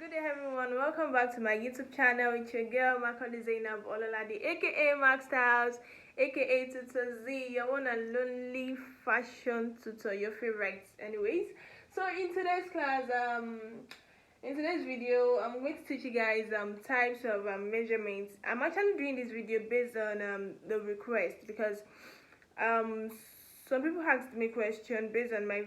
Good day everyone, welcome back to my YouTube channel with your girl Macaulay Zainab Olalade, aka Max Styles, aka Tutor Z, your one and lonely fashion tutor, your favorite anyways. So in today's class, in today's video, I'm going to teach you guys types of measurements. I'm actually doing this video based on the request because some people asked me question based on my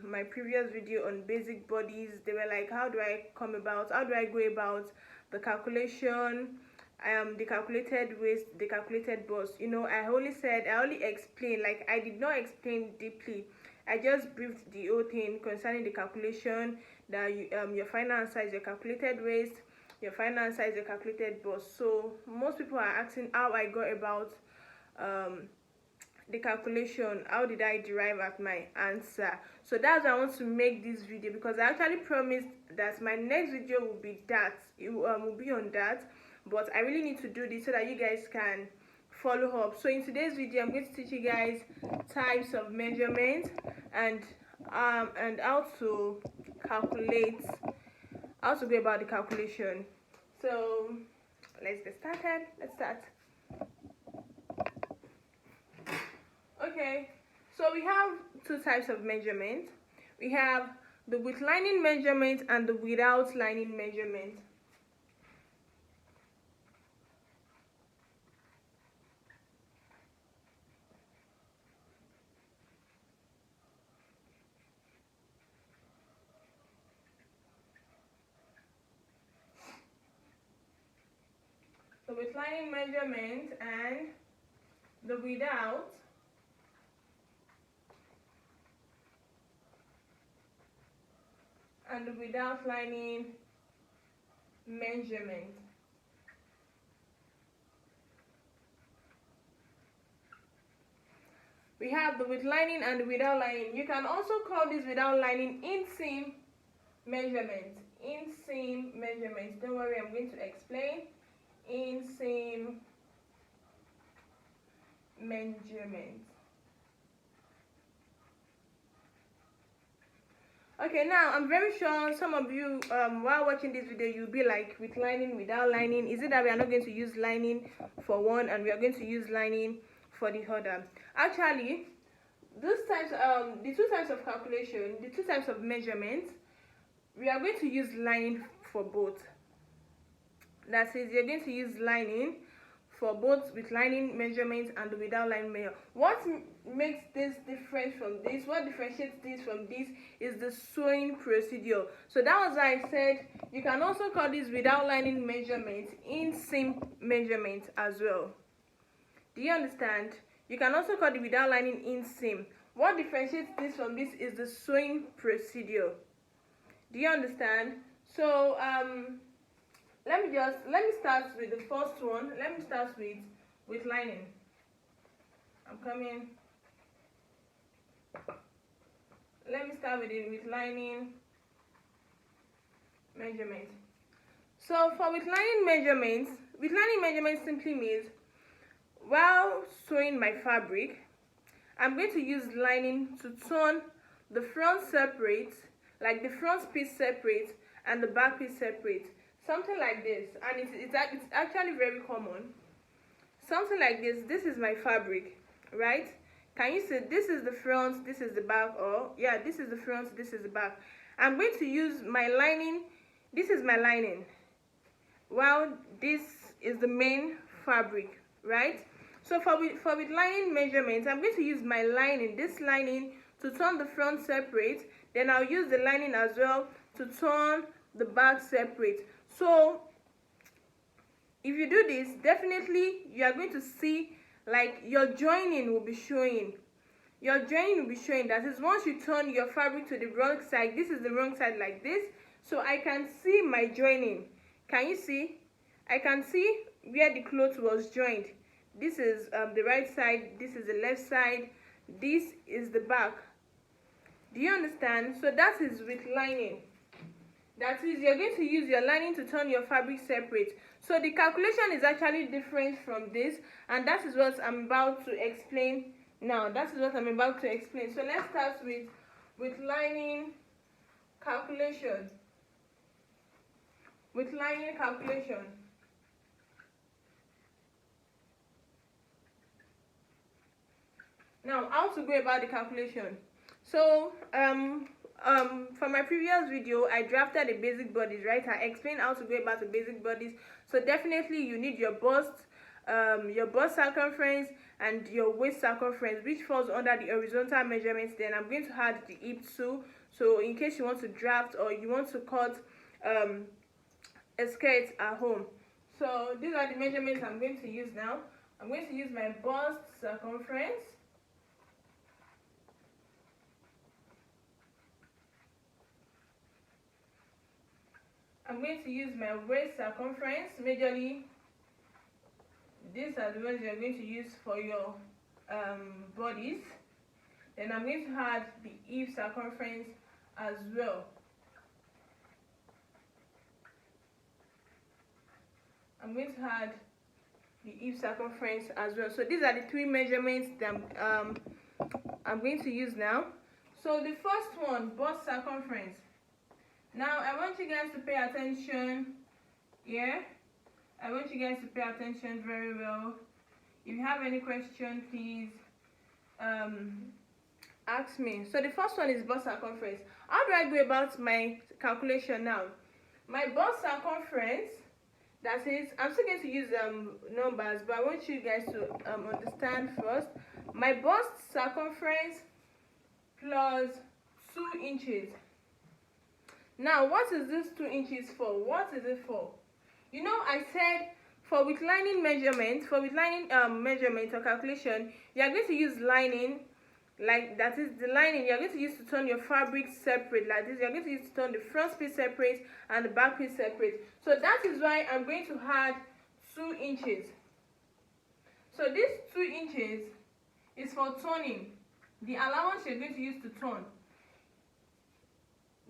my previous video on basic bodies. They were like, how do I go about the calculation, the calculated waist, the calculated bust. I only explained, like I did not explain deeply. I just briefed the whole thing concerning the calculation, that your final answer is your calculated waist, your final answer is your calculated bust. So most people are asking how I go about the calculation, how did I derive at my answer. So that's why I want to make this video, because I actually promised that my next video will be will be on that, but I really need to do this so that you guys can follow up. So in today's video, I'm going to teach you guys types of measurements and how to calculate, how to go about the calculation. So let's get started. Let's start. Okay, so we have two types of measurement. We have the with lining measurement and the without lining measurement. The with lining measurement and the without lining measurement. We have the with lining and the without lining. You can also call this without lining inseam measurement. Inseam measurement. Don't worry, I'm going to explain. Inseam measurement. Okay, now I'm very sure some of you while watching this video, you'll be like, with lining, without lining, is it that we are not going to use lining for one and we are going to use lining for the other? Actually, those types the two types of calculation, the two types of measurements, we are going to use lining for both. That is, you're going to use lining for both with lining measurements and the without lining measurement. What makes this different from this, what differentiates this from this, is the sewing procedure. So that was why I said you can also call this without lining measurement inseam measurement as well. Do you understand? You can also call the without lining inseam. What differentiates this from this is the sewing procedure. Do you understand? So let me start with the first one. Let me start with lining. I'm coming. Let me start with it with lining measurement. So for with lining measurements simply means while sewing my fabric, I'm going to use lining to turn the front separate, like the front piece separate and the back piece separate. Something like this, and it's actually very common. Something like this. This is my fabric, right? Can you see this is the front, this is the back, or yeah, this is the front, this is the back. I'm going to use my lining. This is my lining, while this is the main fabric, right? So for with lining measurements, I'm going to use my lining, this lining, to turn the front separate. Then I'll use the lining as well to turn the back separate. So if you do this, definitely you are going to see like your joining will be showing. Your joining will be showing. That is, once you turn your fabric to the wrong side, this is the wrong side like this, so I can see my joining. Can you see? I can see where the cloth was joined. This is the right side, this is the left side, this is the back. Do you understand? So that is with lining. That is, you're going to use your lining to turn your fabric separate. So the calculation is actually different from this, and that is what I'm about to explain now. That is what I'm about to explain. So let's start with lining calculation. with lining calculation. Now, how to go about the calculation. So, for my previous video, I drafted the basic bodies, right? I explained how to go about the basic bodies. So definitely you need your bust circumference and your waist circumference, which falls under the horizontal measurements. Then I'm going to add the hip too. So in case you want to draft or you want to cut a skirt at home. So these are the measurements I'm going to use now. I'm going to use my bust circumference. I'm going to use my waist circumference. Majorly, these are the ones you're going to use for your bodies. Then I'm going to add the hip circumference as well. I'm going to add the hip circumference as well. So these are the three measurements that I'm going to use now. So the first one, bust circumference. Now I want you guys to pay attention here. I want you guys to pay attention very well. If you have any question, please ask me. So the first one is bust circumference. How do I go about my calculation now? My bust circumference, that is, I'm still going to use numbers, but I want you guys to understand first. My bust circumference plus 2 inches. Now, what is this 2 inches for? What is it for? You know, I said for with lining measurement, measurement or calculation, you are going to use lining, like that is the lining you are going to use to turn your fabric separate, like this. You are going to use to turn the front piece separate and the back piece separate. So that is why I'm going to add 2 inches. So this 2 inches is for turning, the allowance you're going to use to turn.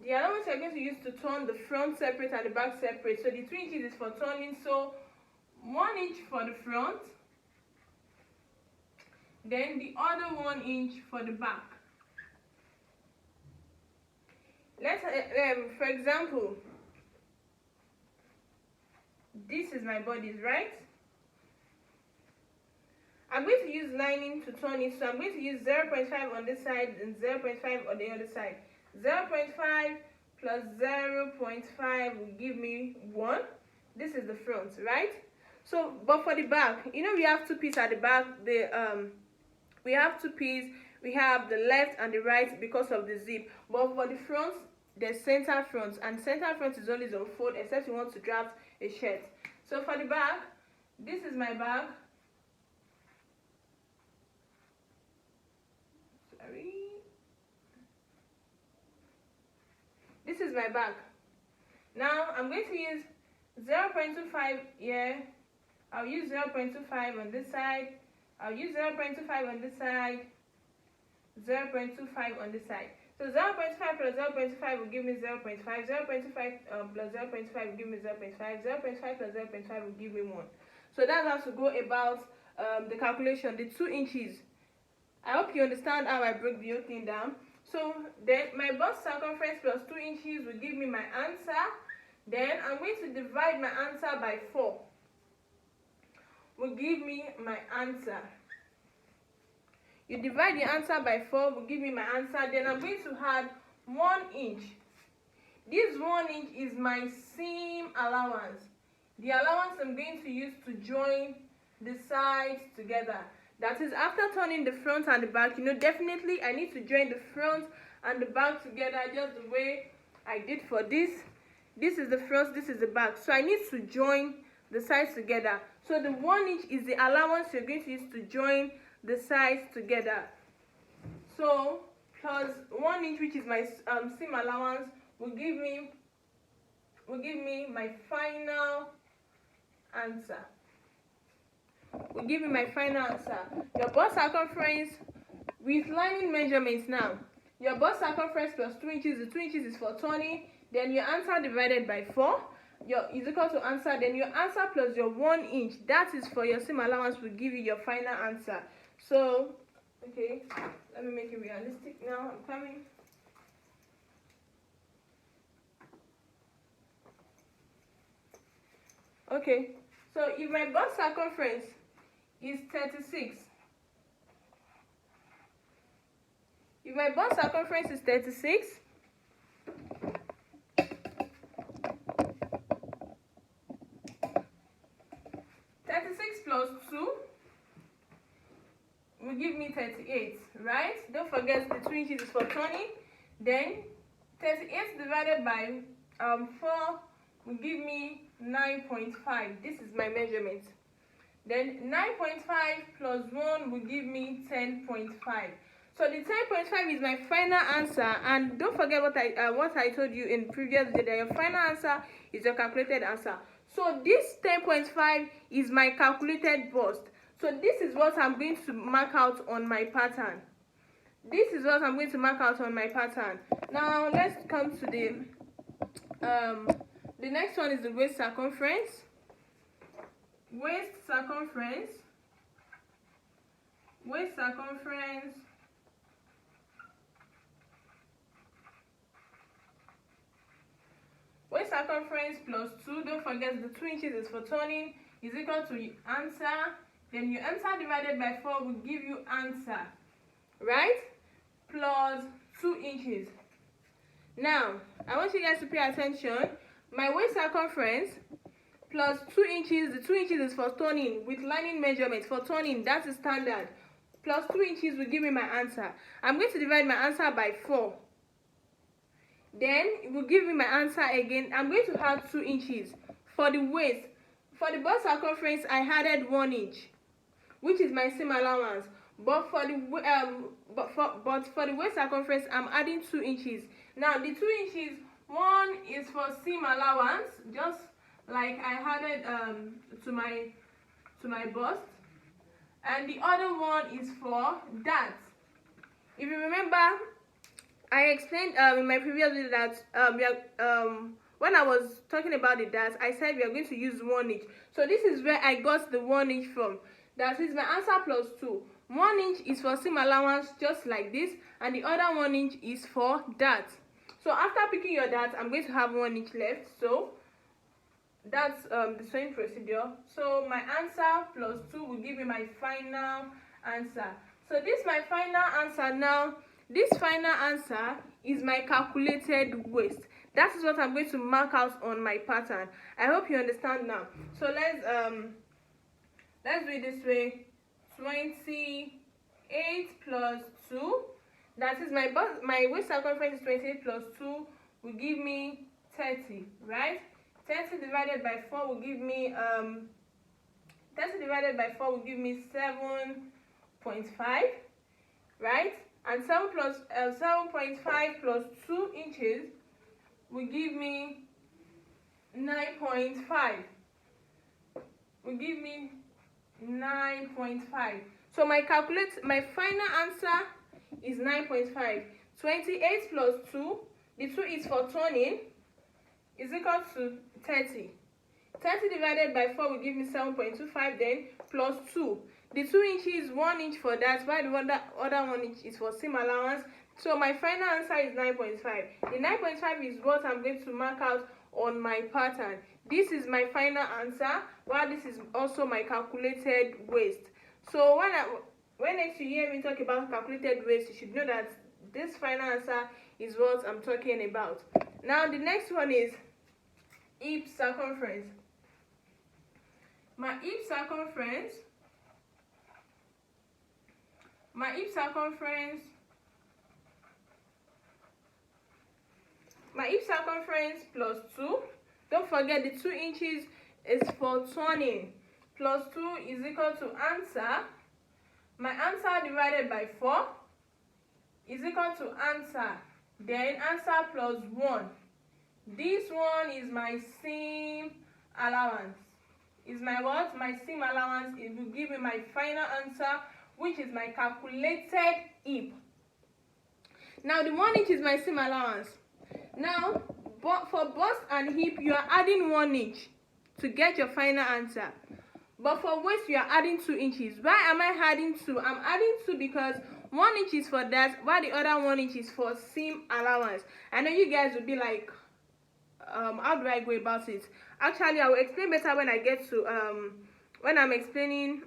The allowance you're going to use to turn the front separate and the back separate. So the 2 inches is for turning. So 1 inch for the front, then the other 1 inch for the back. Let's for example, this is my bodies, right? I'm going to use lining to turn it, so I'm going to use 0.5 on this side and 0.5 on the other side. 0.5 plus 0.5 will give me 1. This is the front, right? So, but for the back, you know, we have 2 pieces at the back. We have 2 pieces. We have the left and the right because of the zip. But for the front, there's center front, and center front is always on fold, except you want to draft a shirt. So for the back, this is my back. This is my back. Now I'm going to use 0.25 here. I'll use 0.25 on this side. I'll use 0.25 on this side. 0.25 on this side. So 0.5 plus 0.25 will give me 0.5. 0.25 plus 0.5 will give me 0.5. 0.5 plus 0.5 will give me 1. So that's how to go about the calculation, the 2 inches. I hope you understand how I broke the whole thing down. So then my bust circumference plus 2 inches will give me my answer. Then I'm going to divide my answer by 4. Will give me my answer. You divide the answer by 4 will give me my answer. Then I'm going to add 1 inch. This 1 inch is my seam allowance. The allowance I'm going to use to join the sides together. That is, after turning the front and the back, you know, definitely I need to join the front and the back together just the way I did for this. This is the front, this is the back. So I need to join the sides together. So the 1 inch is the allowance you're going to use to join the sides together. So plus 1 inch, which is my seam allowance, will give me my final answer. Will give me my final answer. Your bust circumference with lining measurements now. Your bust circumference plus 2 inches. The 2 inches is for turning. Then your answer divided by 4 is equal to answer. Then your answer plus your 1 inch, that is for your seam allowance, will give you your final answer. So, okay, let me make it realistic now. I'm coming. Okay, so if my bust circumference is 36, if my bust circumference is 36, plus 2 will give me 38, right? Don't forget the 2 inches is for turning. Then 38 divided by 4 will give me 9.5. This is my measurement. Then 9.5 plus 1 will give me 10.5. So the 10.5 is my final answer, and don't forget what I told you in previous video, that your final answer is your calculated answer. So this 10.5 is my calculated bust. So this is what I'm going to mark out on my pattern. This is what I'm going to mark out on my pattern. Now let's come to the next one is the waist circumference. Waist circumference. Waist circumference. Waist circumference plus 2, don't forget the 2 inches is for turning, is equal to answer. Then your answer divided by 4 will give you answer, right? Plus 2 inches. Now, I want you guys to pay attention. My waist circumference plus 2 inches, the 2 inches is for turning with lining measurement. For turning, that is standard. Plus 2 inches will give me my answer. I'm going to divide my answer by 4. Then it will give me my answer again. I'm going to add 2 inches for the waist. For the bust circumference, I added 1 inch, which is my seam allowance. But for the waist circumference, I'm adding 2 inches. Now the 2 inches, one is for seam allowance, just like I added to my bust, and the other one is for that. If you remember, I explained in my previous video that when I was talking about the darts, I said we are going to use 1 inch. So this is where I got the 1 inch from. That is my answer plus 2. 1 inch is for seam allowance, just like this, and the other 1 inch is for dart. So after picking your dart, I'm going to have 1 inch left. So that's the same procedure. So my answer plus 2 will give me my final answer. So this is my final answer. Now this final answer is my calculated waist. That is what I'm going to mark out on my pattern. I hope you understand now. So let's do it this way. 28 plus 2. That is my waist circumference is 28 plus 2 will give me 30, right? 30 divided by 4 will give me 7.5, right? And 7.5 plus 2 inches will give me 9.5. Will give me 9.5. So my final answer is 9.5. 28 plus 2, the 2 is for turning, is equal to 30. 30 divided by 4 will give me 7.25, then plus 2. The 2 inches, 1 inch for that, while the other 1 inch is for seam allowance. So my final answer is 9.5. The 9.5 is what I'm going to mark out on my pattern. This is my final answer, while this is also my calculated waist. So when next you hear me talk about calculated waist, you should know that this final answer is what I'm talking about. Now the next one is hip circumference. My hip circumference plus 2. Don't forget the 2 inches is for turning. Plus 2 is equal to answer. My answer divided by 4 is equal to answer. Then answer plus 1. This one is my seam allowance. Is my what? My seam allowance. It will give me my final answer, which is my calculated hip. Now the 1 inch is my seam allowance. Now for bust and hip, you are adding 1 inch to get your final answer. But for waist, you are adding 2 inches. Why am I adding 2? I'm adding 2 because 1 inch is for that, while the other 1 inch is for seam allowance. I know you guys will be like, how do I go about it? Actually, I will explain better when I get to when I'm explaining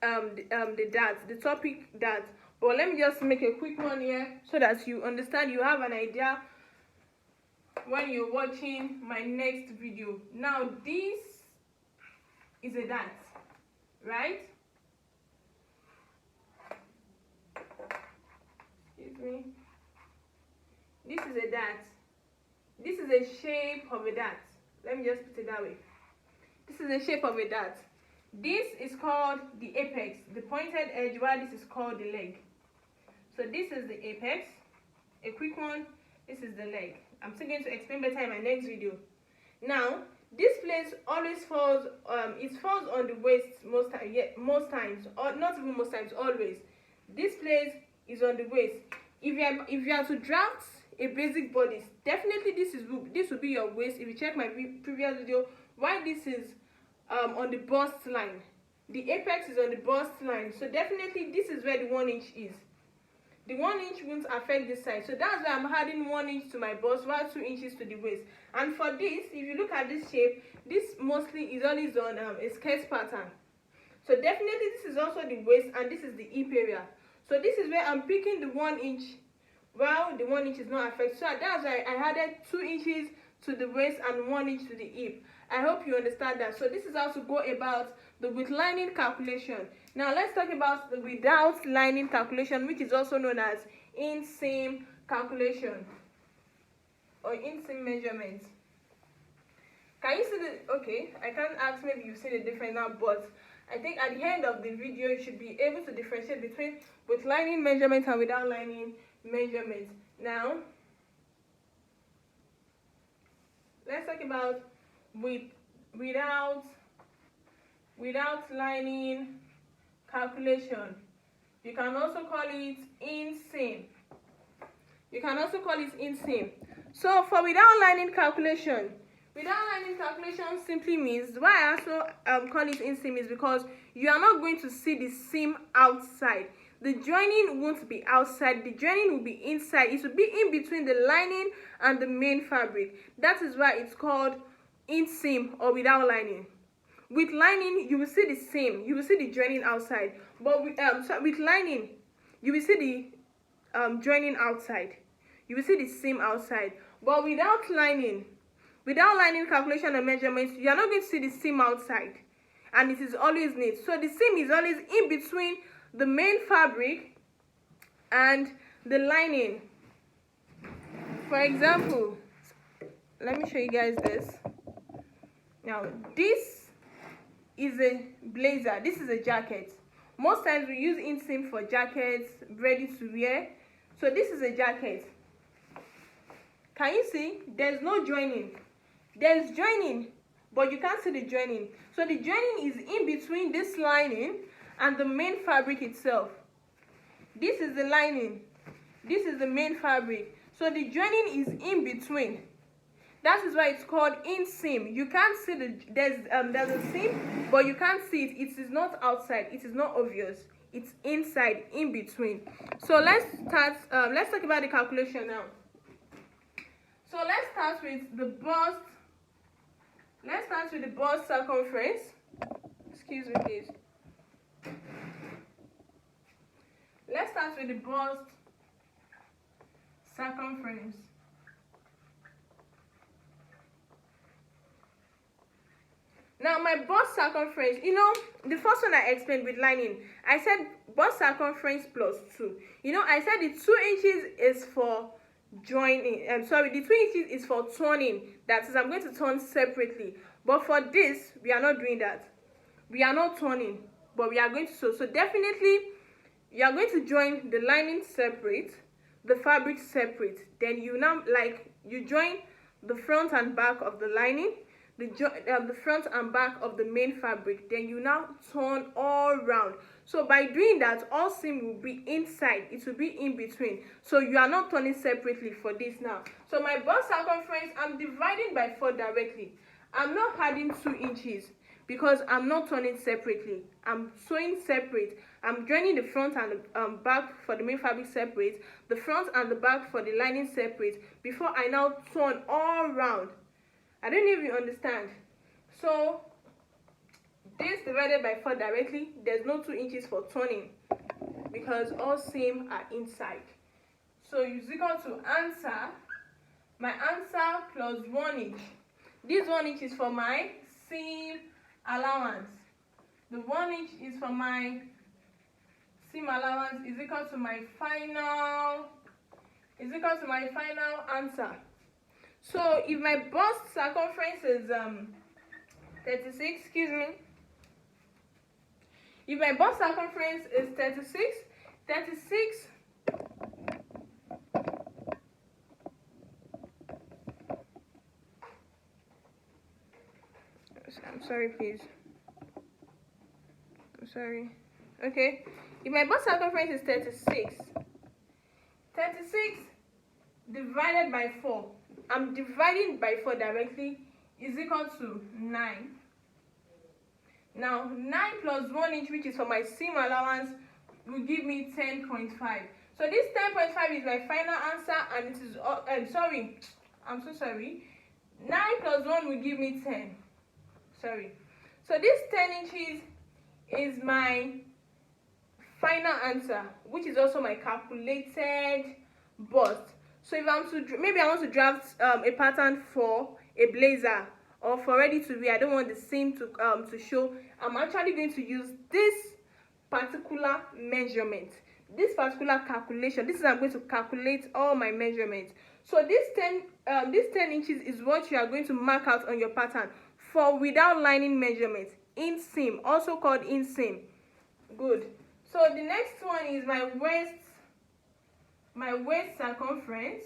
the darts, the topic dart. But let me just make a quick one here so that you understand, you have an idea when you're watching my next video. Now this is a dart, right? Excuse me. This is a dart. This is a shape of a dart. Let me just put it that way. This is the shape of a dart. This is called the apex, the pointed edge, while this is called the leg. So this is the apex, a quick one. This is the leg. I'm still going to explain better in my next video. Now, this place always falls, it falls on the waist most times, or not even most times, always. This place is on the waist. If you are to draft a basic bodice, definitely this will be your waist. If you check my previous video, why this is on the bust line. The apex is on the bust line, so definitely this is where the 1 inch is. The 1 inch won't affect this side, so that's why I'm adding 1 inch to my bust while 2 inches to the waist. And for this, if you look at this shape, this mostly is always on a skirt pattern. So definitely this is also the waist, and this is the hip area. So this is where I'm picking the 1 inch, while the 1 inch is not affected. So that's why I added 2 inches to the waist and 1 inch to the hip. I hope you understand that. So this is how to go about the with lining calculation. Now let's talk about the without lining calculation, which is also known as inseam calculation or inseam measurement. Can you see the, okay, I can't ask, maybe you see the difference now, but I think at the end of the video you should be able to differentiate between with lining measurement and without lining measurement. Now let's talk about without lining calculation. You can also call it inseam. So for without lining calculation simply means, why I also call it inseam is because you are not going to see the seam outside. The joining won't be outside, the joining will be inside. It will be in between the lining and the main fabric. That is why it's called inseam or without lining. With lining, you will see the seam, you will see the joining outside. But with lining, you will see the joining outside. You will see the seam outside. But without lining calculation and measurements, you are not going to see the seam outside. And it is always neat. So the seam is always in between the main fabric and the lining. For example, let me show you guys this. Now this is a blazer, this is a jacket. Most times we use inseam for jackets, ready to wear. So this is a jacket. Can you see? There's no joining. There's joining, but you can't see the joining. So the joining is in between this lining and the main fabric itself. This is the lining, this is the main fabric. So the joining is in between. That is why it's called inseam. You can't see there's a seam, but you can't see it. It is not outside. It is not obvious. It's inside, in between. So let's start. Let's talk about the calculation now. So let's start with the bust. Let's start with the bust circumference. Excuse me, please. Let's start with the bust circumference. Now my bust circumference, you know, the first one I explained with lining, I said bust circumference plus 2. You know, I said the 2 inches is for joining. The 2 inches is for turning. That is, I'm going to turn separately. But for this, we are not doing that. We are not turning, but we are going to sew. So definitely, you are going to join the lining separate, the fabric separate. Then you now, like, you join the front and back of the lining, the front and back of the main fabric. Then you now turn all round. So by doing that, all seam will be inside. It will be in between. So you are not turning separately for this now. So my bust circumference, I'm dividing by 4 directly. I'm not adding 2 inches because I'm not turning separately. I'm sewing separate. I'm joining the front and back for the main fabric separate, the front and the back for the lining separate, before I now turn all round. I don't know if you understand. So this divided by 4 directly, there's no 2 inches for turning because all seam are inside. So is equal to answer, my answer plus 1 inch. This 1 inch is for my seam allowance. The 1 inch is for my seam allowance is equal to my final answer. So if my bust circumference is 36, excuse me. If my bust circumference is 36, I'm sorry, please. I'm sorry. Okay. If my bust circumference is 36 divided by 4, I'm dividing by 4 directly, is equal to 9. Now, 9 plus 1 inch, which is for my seam allowance, will give me 10.5. So this 10.5 is my final answer, and it is, I'm so sorry. 9 plus 1 will give me 10. Sorry. So this 10 inches is my final answer, which is also my calculated bust. So if I'm to, maybe I want to draft a pattern for a blazer or for ready to wear, I don't want the seam to show. I'm actually going to use this particular measurement, this particular calculation. This is I'm going to calculate all my measurements. So this 10 inches is what you are going to mark out on your pattern for without lining measurements, inseam, also called inseam. Good. So the next one is my waist circumference.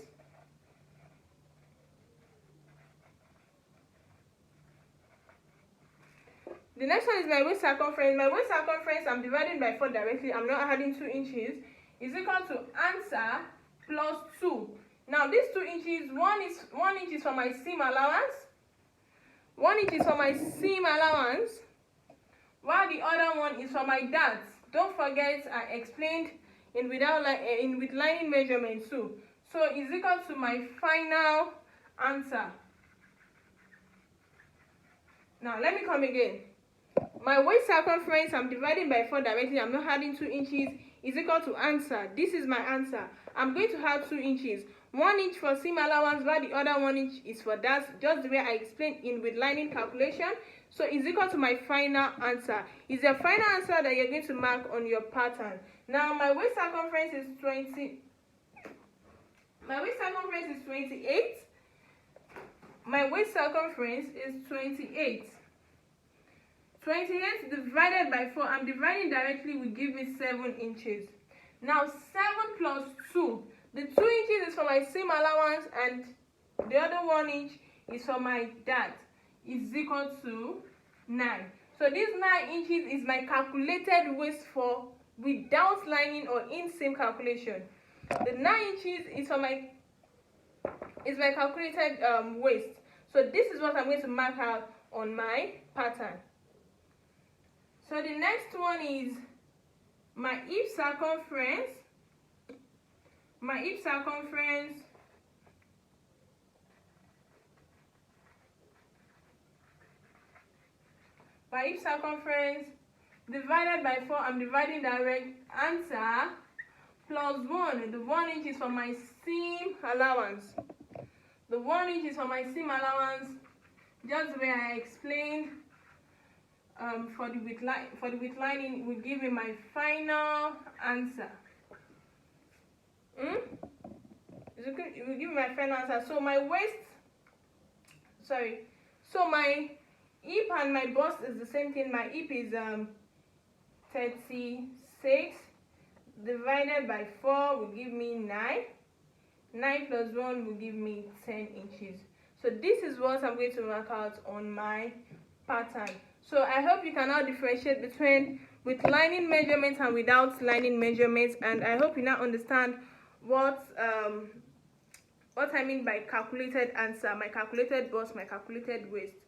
The next one is my waist circumference. My waist circumference, I'm dividing by 4 directly. I'm not adding 2 inches. Is equal to answer plus 2. Now these 2 inches, 1 inch is for my seam allowance. 1 inch is for my seam allowance, while the other one is for my darts. Don't forget, I explained with lining measurement too. So it's equal to my final answer. Now let me come again. My waist circumference, I'm dividing by 4 directly. I'm not adding 2 inches. Is equal to answer. This is my answer. I'm going to add 2 inches. 1 inch for seam allowance, while the other 1 inch is for darts, just the way I explained with lining calculation. So is equal to my final answer. Is the final answer that you're going to mark on your pattern. Now my waist circumference is 20. My waist circumference is 28. My waist circumference is 28. 28 divided by 4, I'm dividing directly, will give me 7 inches. Now 7 plus 2. The 2 inches is for my seam allowance and the other 1 inch is for my dart. Is equal to 9. So this 9 inches is my calculated waist for without lining or inseam calculation. The 9 inches is for my calculated waist. So this is what I'm going to mark out on my pattern. So the next one is my hip circumference. My hip circumference divided by 4, I'm dividing direct, answer plus 1. The 1 inch is for my seam allowance. The 1 inch is for my seam allowance, just the way I explained. For the width lining will give me my final answer. It will give me my final answer. So my hip and my bust is the same thing. My hip is 36 divided by 4 will give me 9. 9 plus 1 will give me 10 inches. So this is what I'm going to mark out on my pattern. So I hope you can now differentiate between with lining measurements and without lining measurements, and I hope you now understand what I mean by calculated answer, my calculated bust, my calculated waist.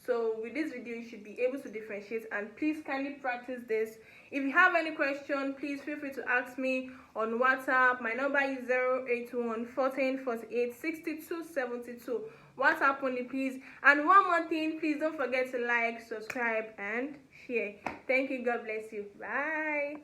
So with this video, you should be able to differentiate, and please kindly practice this. If you have any question, please feel free to ask me on WhatsApp. My number is 081 14 48 62 72, WhatsApp only, please. And one more thing, please don't forget to like, subscribe, and share. Thank you. God bless you. Bye.